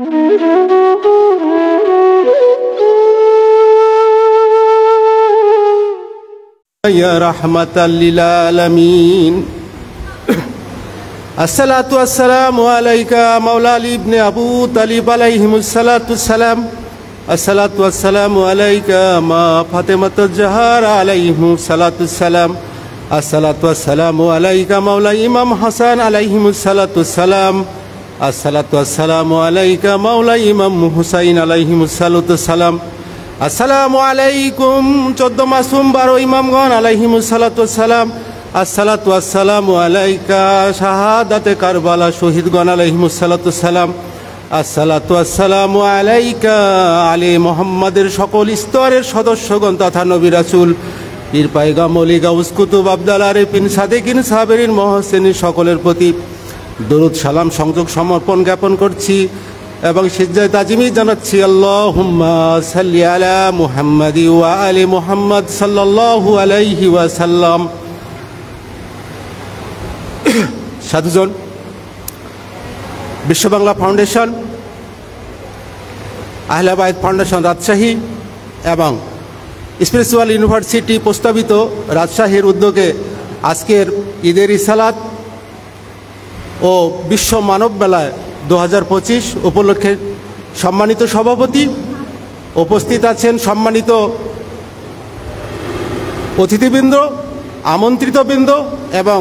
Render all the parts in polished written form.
يا رحمة للعالمين الصلاة والسلام عليك مولا علي بن أبو طالب عليهم الصلاة والسلام الصلاة والسلام عليك ما فاطمة الزهراء عليهم الصلاة والسلام الصلاة والسلام عليك مولا إمام حسن عليهم الصلاة والسلام الصلاة والسلام عليك مولا إمام حسين عليهم الصلاة والسلام আসসালামু আলাইকুম 14 মাসুম 12 ইমামগণ আলাইহিমুস সালাতু ওয়াসসালাম আসসালাতু ওয়াসসালামু আলাইকা শাহাদাতে কারবালা শহীদগণ আলাইহিমুস সালাতু ওয়াসসালাম আসসালাতু ওয়াসসালামু আলাইকা আলী মুহাম্মাদের সকল স্তরের সদস্যগণ তথা নবী রাসূল পীর পায়গাম ওলি গাউস কুতুব আবদাল আরিফিন সাদিকিন সাবেরিন মুহসিনিন সকলের প্রতি দরুদ সালাম সংযোগ সমর্পণ জ্ঞাপন করছি এবং সিজদায়ে তাজিমি জানাচ্ছি আল্লাহুম্মা সাল্লি আলা মুহাম্মাদি ওয়া আলি মুহাম্মাদ সাল্লাল্লাহু আলাইহি ওয়াসাল্লাম। সাধুজন, বিশ্ব বাংলা ফাউন্ডেশন, আহলে বায়ত ফাউন্ডেশন রাজশাহী এবং স্পিরিচুয়াল ইউনিভার্সিটি প্রস্তাবিত রাজশাহীর উদ্যোগে আজকের ঈদের রিসালাত ও বিশ্ব মানব মেলায় 2025 উপলক্ষে সম্মানিত সভাপতি, উপস্থিত আছেন সম্মানিত অতিথিবৃন্দ, আমন্ত্রিতবৃন্দ এবং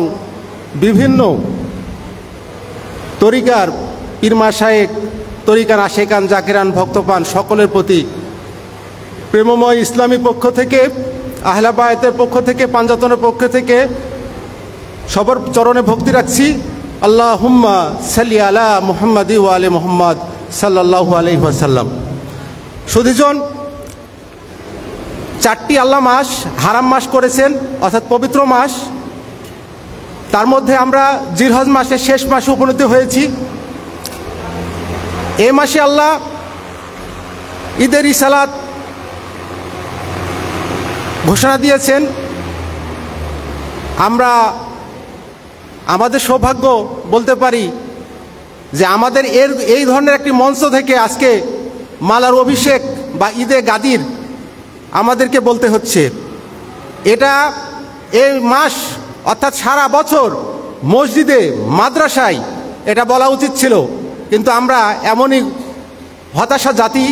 বিভিন্ন তরিকার পীর মাশায়েখ, তরিকার আশেকান জাকিরান ভক্তপান সকলের প্রতি প্রেমময় ইসলামী পক্ষ থেকে, আহলে বায়তের পক্ষ থেকে, পাঞ্জাতনের পক্ষ থেকে সবার চরণে ভক্তি রাখছি। আল্লাহুম্মা সাল্লি আলা মুহাম্মাদি ওয়া আলি মুহাম্মাদ সাল্লাল্লাহু আলাইহি ওয়াসাল্লাম। সুধীজন, 4টি আল্লাহ মাস হারাম মাস করেছেন, অর্থাৎ পবিত্র মাস। তার মধ্যে আমরা জিলহজ মাসের শেষ মাসে উপনীত হয়েছি। এই মাসে আল্লাহ ঈদের রিসালাত ঘোষণা দিয়েছেন। আমরা আমাদের সৌভাগ্য বলতে পারি যে আমাদের এই ধরনের একটি মঞ্চ থেকে আজকে মালার অভিষেক বা ঈদে গাদির আমাদেরকে বলতে হচ্ছে। এটা এই মাস অর্থাৎ সারা বছর মসজিদে মাদ্রাসায় এটা বলা উচিত ছিল, কিন্তু আমরা এমনই হতাশা জাতি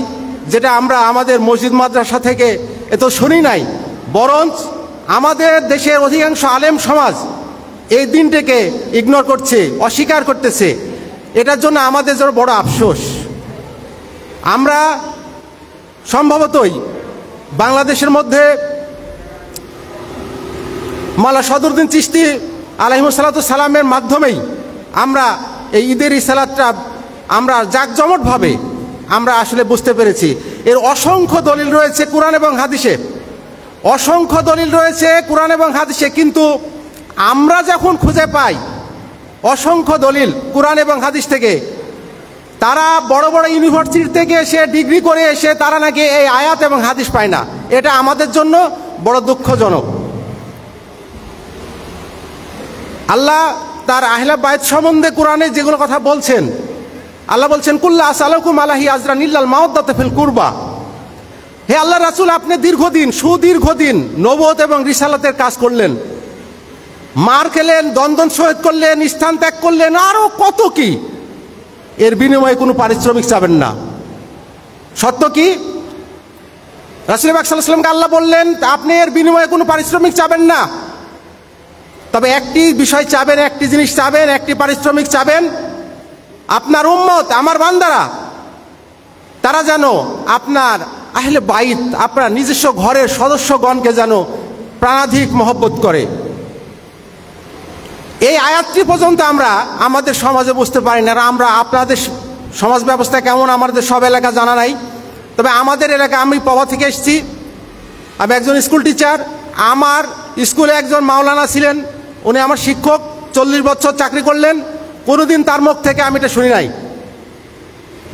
যেটা আমরা আমাদের মসজিদ মাদ্রাসা থেকে এত শুনি নাই, বরঞ্চ আমাদের দেশের অধিকাংশ আলেম সমাজ এই দিনটাকে ইগনোর করছে, অস্বীকার করতেছে। এটার জন্য আমাদের জন্য বড় আফসোস। আমরা সম্ভবতই বাংলাদেশের মধ্যে মাওলানা সদরুদ্দিন চিশতি আলাইহিস সালাতু সালামের মাধ্যমেই আমরা এই ঈদের রিসালাতটা আমরা জাঁকজমটভাবে আমরা আসলে বুঝতে পেরেছি। এর অসংখ্য দলিল রয়েছে কোরআন এবং হাদিসে, অসংখ্য দলিল রয়েছে কোরআন এবং হাদিসে, কিন্তু আমরা যখন খুঁজে পাই অসংখ্য দলিল কোরআন এবং হাদিস থেকে, তারা বড় বড় ইউনিভার্সিটি থেকে এসে ডিগ্রি করে এসে তারা নাকি এই আয়াত এবং হাদিস পায় না। এটা আমাদের জন্য বড় দুঃখজনক। আল্লাহ তার আহলে বায়ত সম্বন্ধে কোরআনে যেগুলো কথা বলছেন, আল্লাহ বলছেন কুল্লা আসআলুকুম আলাইহি আজরান ইল্লাল মাওয়াদ্দাতা ফিল কুরবা। হে আল্লাহ রাসূল, আপনি দীর্ঘদিন সুদীর্ঘদিন নবুয়ত এবং রিসালাতের কাজ করলেন, মার খেলেন, দ্বন্দ্ব শহীদ করলেন, স্থান ত্যাগ করলেন, আরো কত কি, এর বিনিময়ে কোনো পারিশ্রমিক চাবেন না। সত্য কি? রাসূল পাক সাল্লাল্লাহু আলাইহি ওয়াসাল্লামকে আল্লাহ বললেন আপনি এর বিনিময়ে কোনো পারিশ্রমিক চাবেন না, তবে একটি বিষয় চাবেন, একটি জিনিস চাবেন, একটি পারিশ্রমিক চাবেন, আপনার উম্মত আমার বান্দারা তারা যেন আপনার আহলে বাইত, আপনার নিজস্ব ঘরের সদস্যগণকে যেন প্রাণাধিক মহব্বত করে। এই আয়াতটি পর্যন্ত আমরা আমাদের সমাজে বুঝতে পারি না। আমরা আপনাদের সমাজ ব্যবস্থা কেমন আমাদের সব এলাকা জানা নাই, তবে আমাদের এলাকা, আমি পাওয়া থেকে এসেছি, আমি একজন স্কুল টিচার। আমার স্কুলে একজন মাওলানা ছিলেন, উনি আমার শিক্ষক, 40 বছর চাকরি করলেন, কোনোদিন তার মুখ থেকে আমি এটা শুনি নাই,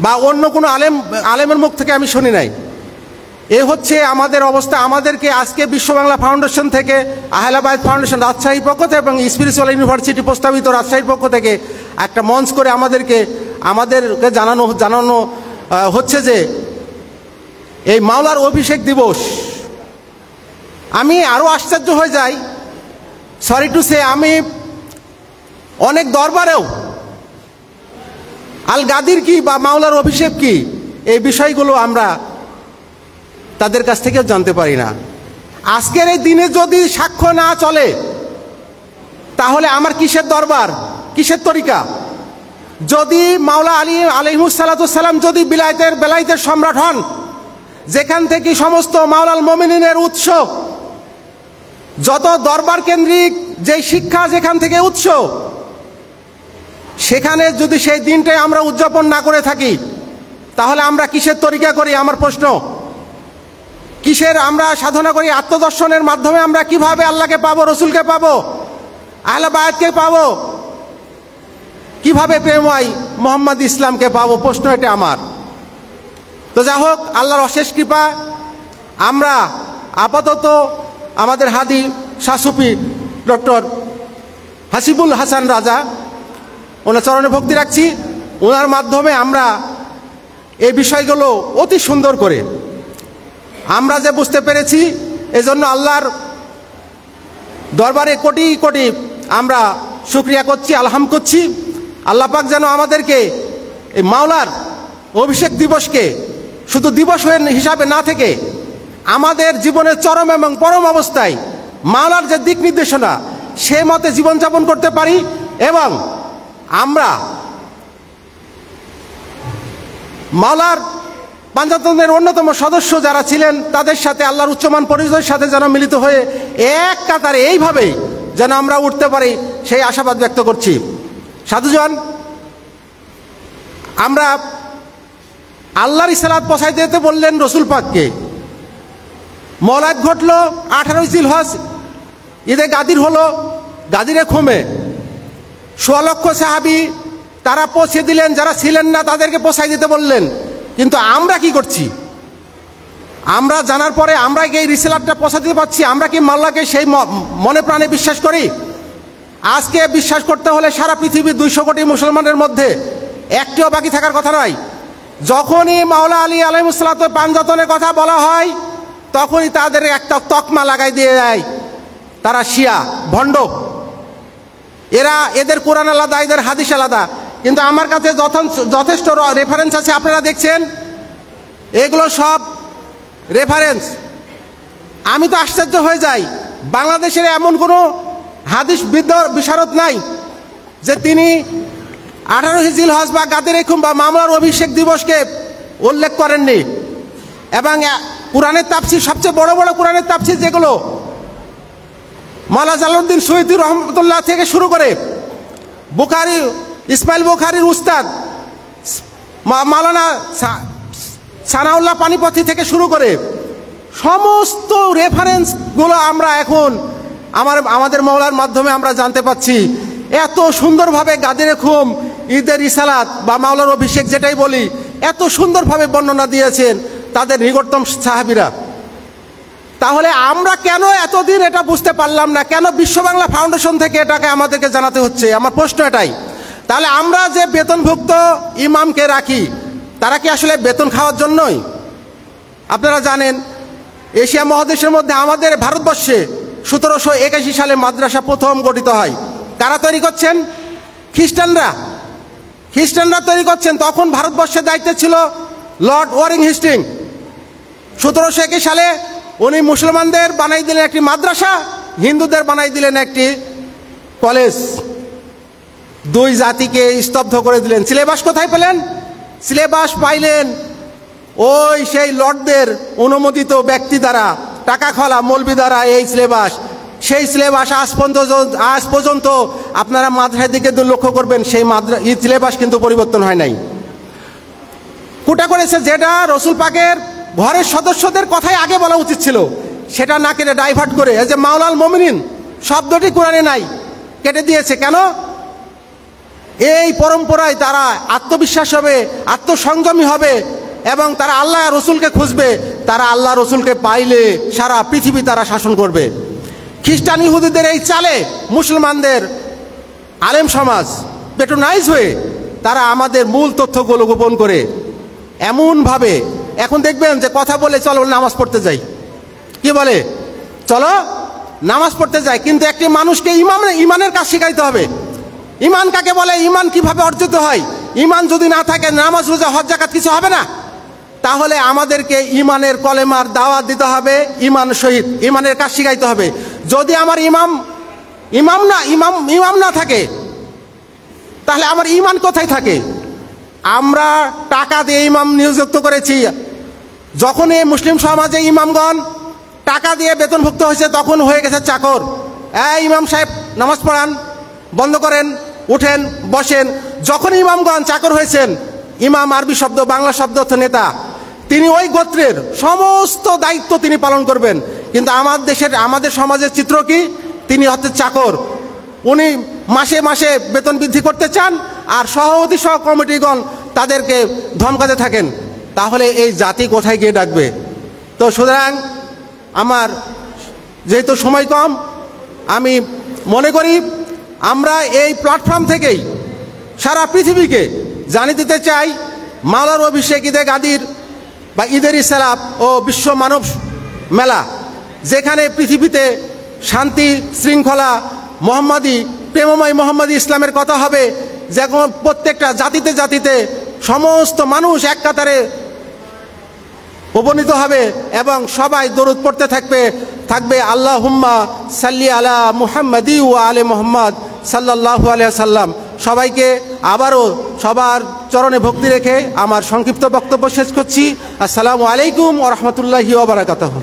বা অন্য কোনো আলেমের মুখ থেকে আমি শুনি নাই। এই হচ্ছে আমাদের অবস্থা। আমাদেরকে আজকে বিশ্ব বাংলা ফাউন্ডেশন থেকে, আহলে বায়ত ফাউন্ডেশন রাজশাহীর পক্ষ থেকে এবং স্পিরিচুয়াল ইউনিভার্সিটি প্রস্তাবিত রাজশাহীর পক্ষ থেকে একটা মঞ্চ করে আমাদেরকে জানানো হচ্ছে যে এই মাওলার অভিষেক দিবস। আমি আরও আশ্চর্য হয়ে যাই, সরি টু সে, আমি অনেক দরবারেও আল গাদির কি বা মাওলার অভিষেক কি এই বিষয়গুলো আমরা তাদের কাছ থেকেও জানতে পারি না। আজকের এই দিনে যদি সাক্ষ্য না চলে তাহলে আমার কিসের দরবার, কিসের তরিকা? যদি মাওলা আলী আলাইহিসসালাম যদি বেলায়েতের সম্রাট হন, যেখান থেকে সমস্ত মাওলাল মুমিনিনের উৎস, যত দরবার কেন্দ্রিক যেই শিক্ষা যেখান থেকে উৎস, সেখানে যদি সেই দিনটাই আমরা উদযাপন না করে থাকি তাহলে আমরা কিসের তরিকা করি? আমার প্রশ্ন। কিসের আমরা সাধনা করি? আত্মদর্শনের মাধ্যমে আমরা কিভাবে আল্লাহকে পাবো, রসুলকে পাবো, আহলে বায়াতকে পাবো, কিভাবে প্রেময় মোহাম্মদ ইসলামকে পাবো? প্রশ্ন এটা আমার। তো যা হোক, আল্লাহর অশেষ কৃপা, আমরা আপাতত আমাদের হাদি শাসুফি ডক্টর হাসিবুল হাসান রাজা, ওনার চরণে ভক্তি রাখছি। ওনার মাধ্যমে আমরা এই বিষয়গুলো অতি সুন্দর করে আমরা যে বুঝতে পেরেছি, এজন্য আল্লাহর দরবারে কোটি কোটি আমরা শুকরিয়া করছি, আলহাম করছি। আল্লাহ পাক যেন আমাদেরকে এই মাওলার অভিষেক দিবসকে শুধু দিবস হিসাবে না থেকে আমাদের জীবনের চরম এবং পরম অবস্থায় মাওলার যে দিক নির্দেশনা সে মতে জীবনযাপন করতে পারি, এবং আমরা মাওলার পাঞ্জাতনের অন্যতম সদস্য যারা ছিলেন তাদের সাথে আল্লাহর উচ্চমান পরিচয়ের সাথে যেন মিলিত হয়ে এক কাতারে এইভাবেই যেন আমরা উঠতে পারি, সেই আশাবাদ ব্যক্ত করছি। সাধুজন, আমরা আল্লাহর ইসালাত পৌঁছাইতে যেতে বললেন রসুল পাককে। মওলাদ ঘটল 18 জিলহজ, ঈদে গাদির হলো, গাদিরে খুমে 16 লক্ষ সাহাবি তারা পৌঁছে দিলেন, যারা ছিলেন না তাদেরকে পৌঁছাই দিতে বললেন। কিন্তু আমরা কি করছি? আমরা জানার পরে আমরা এই রিসালাতটা পৌঁছাতে পারছি? আমরা কি মাওলাকে সেই মনে প্রাণে বিশ্বাস করি? আজকে বিশ্বাস করতে হলে সারা পৃথিবীর 200 কোটি মুসলমানের মধ্যে একটিও বাকি থাকার কথা নয়। যখনই মাওলা আলী আলাইহিসসালামের পাঞ্জাতনের কথা বলা হয় তখনই তাদের একটা তকমা লাগাই দিয়ে যায়, তারা শিয়া ভণ্ড, এদের কোরআন আলাদা, এদের হাদিস আলাদা। কিন্তু আমার কাছে যথেষ্ট রেফারেন্স আছে, আপনারা দেখছেন, এগুলো সব রেফারেন্স। আমি তো আশ্চর্য হয়ে যাই, বাংলাদেশের এমন কোনো হাদিস বিশারদ নাই যে তিনি 18 জিলহজ বা গাদির খুম বা মামলার অভিষেক দিবসকে উল্লেখ করেননি। এবং কোরআনের তাফসীর, সবচেয়ে বড় বড় কোরআনের তাফসীর যেগুলো মাওলানা জালালউদ্দিন সুয়ুতী রহমতুল্লাহ থেকে শুরু করে বুখারী, ইসমাইল বুখারীর উস্তাদ মাওলানা সানাউল্লাহ পানিপথী থেকে শুরু করে সমস্ত রেফারেন্সগুলো আমরা এখন আমাদের মাওলার মাধ্যমে আমরা জানতে পাচ্ছি। এত সুন্দরভাবে গাদিরে খুম, ঈদের রিসালাত বা মাওলার অভিষেক যেটাই বলি, এত সুন্দরভাবে বর্ণনা দিয়েছেন তাদের নিকটতম সাহাবীরা। তাহলে আমরা কেন এতদিন এটা বুঝতে পারলাম না? কেন বিশ্ব বাংলা ফাউন্ডেশন থেকে এটাকে আমাদেরকে জানাতে হচ্ছে? আমার প্রশ্ন এটাই। তাহলে আমরা যে বেতনভুক্ত ইমামকে রাখি, তারা কি আসলে বেতন খাওয়ার জন্যই? আপনারা জানেন, এশিয়া মহাদেশের মধ্যে আমাদের ভারতবর্ষে 1781 সালে মাদ্রাসা প্রথম গঠিত হয়। কারা তৈরি করছেন? খ্রিস্টানরা তৈরি করছেন। তখন ভারতবর্ষের দায়িত্বে ছিল লর্ড ওয়ারিং হেস্টিং। 1721 সালে উনি মুসলমানদের বানাই দিলেন একটি মাদ্রাসা, হিন্দুদের বানাই দিলেন একটি কলেজ। দুই জাতিকে স্তব্ধ করে দিলেন। সিলেবাস কোথায় পেলেন? সিলেবাস পাইলেন ওই সেই লর্ডদের অনুমোদিত ব্যক্তি দ্বারা, টাকা খোলা মৌলবি দ্বারা। এই সিলেবাস, সেই সিলেবাস আজ পর্যন্ত আপনারা মাদ্রাসার দিকে লক্ষ্য করবেন, সেই সিলেবাস কিন্তু পরিবর্তন হয় নাই। কোটা করেছে যেটা রসুল পাকের ঘরের সদস্যদের কথাই আগে বলা উচিত ছিল, সেটা না কেটে ডাইভার্ট করে এই যে মাওলাল মুমিনিন শব্দটি কোরআনে নাই, কেটে দিয়েছে। কেন? এই পরম্পরায় তারা আত্মবিশ্বাস হবে, আত্মসংযমী হবে এবং তারা আল্লাহ রসুলকে খুঁজবে। তারা আল্লাহ রসুলকে পাইলে সারা পৃথিবী তারা শাসন করবে। খ্রিস্টান ইহুদিদের এই চালে মুসলমানদের আলেম সমাজ পেট্রোনাইজ হয়ে তারা আমাদের মূল তথ্যগুলো গোপন করে এমনভাবে এখন দেখবেন যে কথা বলে চলো নামাজ পড়তে যাই, কি বলে চলো নামাজ পড়তে যাই, কিন্তু একটি মানুষকে ইমানের কাজ শিখাইতে হবে। ইমান কাকে বলে, ইমান কিভাবে অর্জিত হয়? ইমান যদি না থাকে নামাজ রোজা হজ জাকাত কিছু হবে না। তাহলে আমাদেরকে ইমানের কলেমার দাওয়াত দিতে হবে, ইমান শহীদ ইমানের কাজ শিখাইতে হবে। যদি আমার ইমাম না থাকে তাহলে আমার ইমান কোথায় থাকে? আমরা টাকা দিয়ে ইমাম নিযুক্ত করেছি। যখন এই মুসলিম সমাজে ইমামগণ টাকা দিয়ে বেতনভুক্ত হয়েছে তখন হয়ে গেছে চাকর। ইমাম সাহেব নামাজ পড়ান, বন্ধ করেন, উঠেন, বসেন। যখন ইমামগণ চাকর হয়েছেন, ইমাম আরবি শব্দ, বাংলা শব্দ অর্থ নেতা, তিনি ওই গোত্রের সমস্ত দায়িত্ব তিনি পালন করবেন। কিন্তু আমাদের সমাজের চিত্র কি? তিনি হচ্ছে চাকর। উনি মাসে মাসে বেতন বৃদ্ধি করতে চান আর সভাপতি সহ কমিটিগণ তাদেরকে ধমকাতে থাকেন। তাহলে এই জাতি কোথায় গিয়ে ডাকবে? তো সুতরাং আমার যেহেতু সময় কম, আমি মনে করি আমরা এই প্ল্যাটফর্ম থেকেই সারা পৃথিবীকে জানিয়ে দিতে চাই মাওলার অভিষেক ঈদে গাদির বা ঈদের ইসলাম ও বিশ্ব মানব মেলা, যেখানে পৃথিবীতে শান্তি শৃঙ্খলা প্রেমময় মোহাম্মদী ইসলামের কথা হবে, যেমন প্রত্যেকটা জাতিতে জাতিতে সমস্ত মানুষ এক কাতারে উপনীত হবে এবং সবাই দরুদ পড়তে থাকবে আল্লাহুম্মা সাল্লি আলা মুহাম্মাদি ওয়া আলে মুহাম্মদ সাল্লাল্লাহু আলাইহি সাল্লাম। সবাইকে আবারও সবার চরণে ভক্তি রেখে আমার সংক্ষিপ্ত বক্তব্য শেষ করছি। আসসালামু আলাইকুম ওয়া রাহমাতুল্লাহি ওয়া বারাকাতুহু।